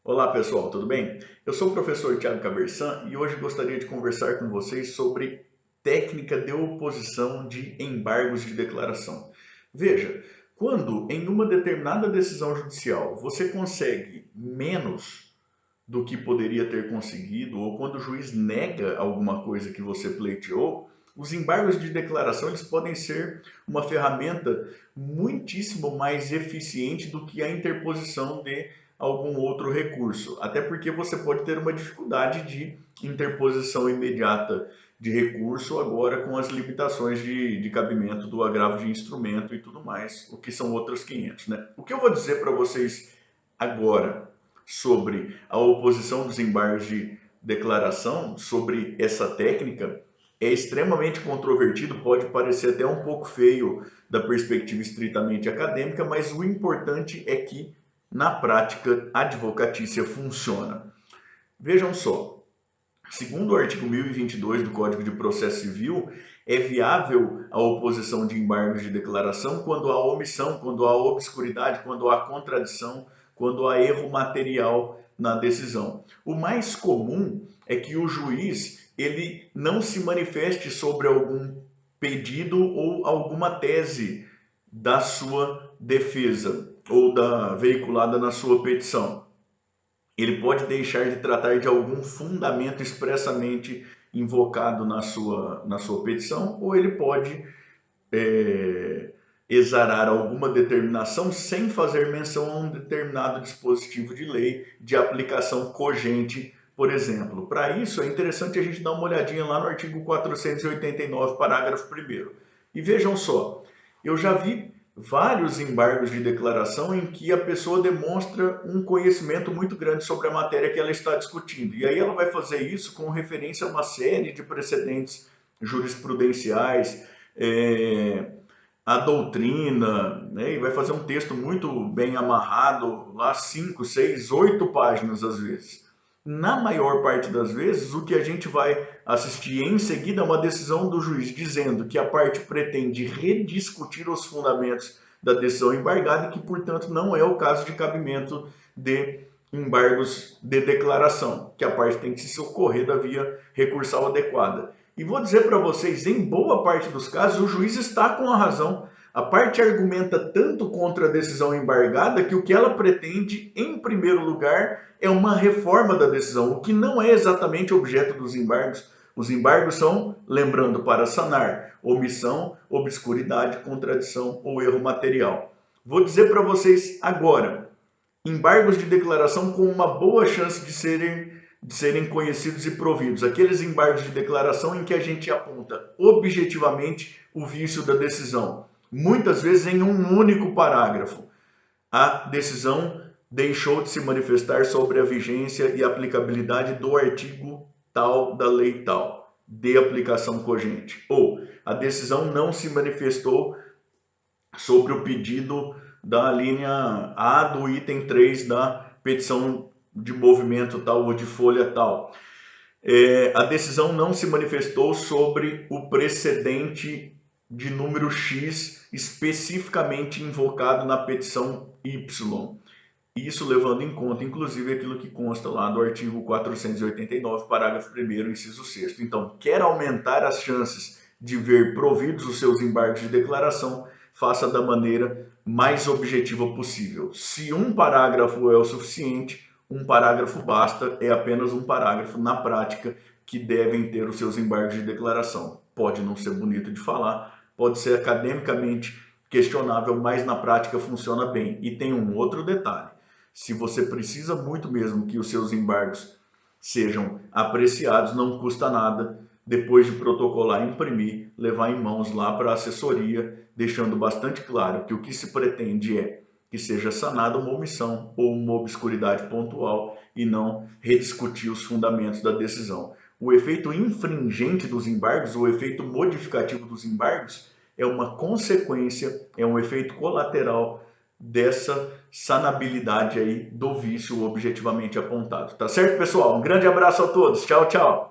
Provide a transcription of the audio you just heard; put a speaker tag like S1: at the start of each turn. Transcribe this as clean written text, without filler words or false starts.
S1: Olá pessoal, tudo bem? Eu sou o professor Thiago Cabersan e hoje gostaria de conversar com vocês sobre técnica de oposição de embargos de declaração. Veja, quando em uma determinada decisão judicial você consegue menos do que poderia ter conseguido, ou quando o juiz nega alguma coisa que você pleiteou, os embargos de declaração eles podem ser uma ferramenta muitíssimo mais eficiente do que a interposição de algum outro recurso. Até porque você pode ter uma dificuldade de interposição imediata de recurso agora com as limitações de cabimento do agravo de instrumento e tudo mais, o que são outros 500, né? O que eu vou dizer para vocês agora sobre a oposição dos embargos de declaração, sobre essa técnica, é extremamente controvertido, pode parecer até um pouco feio da perspectiva estritamente acadêmica, mas o importante é que, na prática, a advocatícia funciona. Vejam só, segundo o artigo 1022 do Código de Processo Civil, é viável a oposição de embargos de declaração quando há omissão, quando há obscuridade, quando há contradição, quando há erro material na decisão. O mais comum é que o juiz ele não se manifeste sobre algum pedido ou alguma tese da sua defesa ou da veiculada na sua petição. Ele pode deixar de tratar de algum fundamento expressamente invocado na sua petição, ou ele pode exarar alguma determinação sem fazer menção a um determinado dispositivo de lei de aplicação cogente, por exemplo. Para isso, é interessante a gente dar uma olhadinha lá no artigo 489, parágrafo 1º. E vejam só, eu já vi vários embargos de declaração em que a pessoa demonstra um conhecimento muito grande sobre a matéria que ela está discutindo. E aí ela vai fazer isso com referência a uma série de precedentes jurisprudenciais, a doutrina, né? E vai fazer um texto muito bem amarrado, lá 5, 6, 8 páginas às vezes. Na maior parte das vezes, o que a gente vai assistir em seguida é uma decisão do juiz dizendo que a parte pretende rediscutir os fundamentos da decisão embargada e que, portanto, não é o caso de cabimento de embargos de declaração, que a parte tem que se socorrer da via recursal adequada. E vou dizer para vocês, em boa parte dos casos, o juiz está com a razão. A parte argumenta tanto contra a decisão embargada que o que ela pretende, em primeiro lugar, é uma reforma da decisão, o que não é exatamente objeto dos embargos. Os embargos são, lembrando, para sanar omissão, obscuridade, contradição ou erro material. Vou dizer para vocês agora, embargos de declaração com uma boa chance de serem conhecidos e providos. Aqueles embargos de declaração em que a gente aponta objetivamente o vício da decisão. Muitas vezes em um único parágrafo. A decisão deixou de se manifestar sobre a vigência e aplicabilidade do artigo tal da lei tal, de aplicação cogente. Ou a decisão não se manifestou sobre o pedido da linha A do item 3 da petição de movimento tal ou de folha tal. A decisão não se manifestou sobre o precedente de número X especificamente invocado na petição Y. Isso levando em conta, inclusive, aquilo que consta lá do artigo 489, parágrafo 1º, inciso 6º. Então, quer aumentar as chances de ver providos os seus embargos de declaração, faça da maneira mais objetiva possível. Se um parágrafo é o suficiente, um parágrafo basta, é apenas um parágrafo na prática que devem ter os seus embargos de declaração. Pode não ser bonito de falar, pode ser academicamente questionável, mas na prática funciona bem. E tem um outro detalhe. Se você precisa muito mesmo que os seus embargos sejam apreciados, não custa nada, depois de protocolar, imprimir, levar em mãos lá para a assessoria, deixando bastante claro que o que se pretende é que seja sanada uma omissão ou uma obscuridade pontual e não rediscutir os fundamentos da decisão. O efeito infringente dos embargos, o efeito modificativo dos embargos, é uma consequência, é um efeito colateral dessa sanabilidade aí do vício objetivamente apontado. Tá certo, pessoal? Um grande abraço a todos. Tchau, tchau.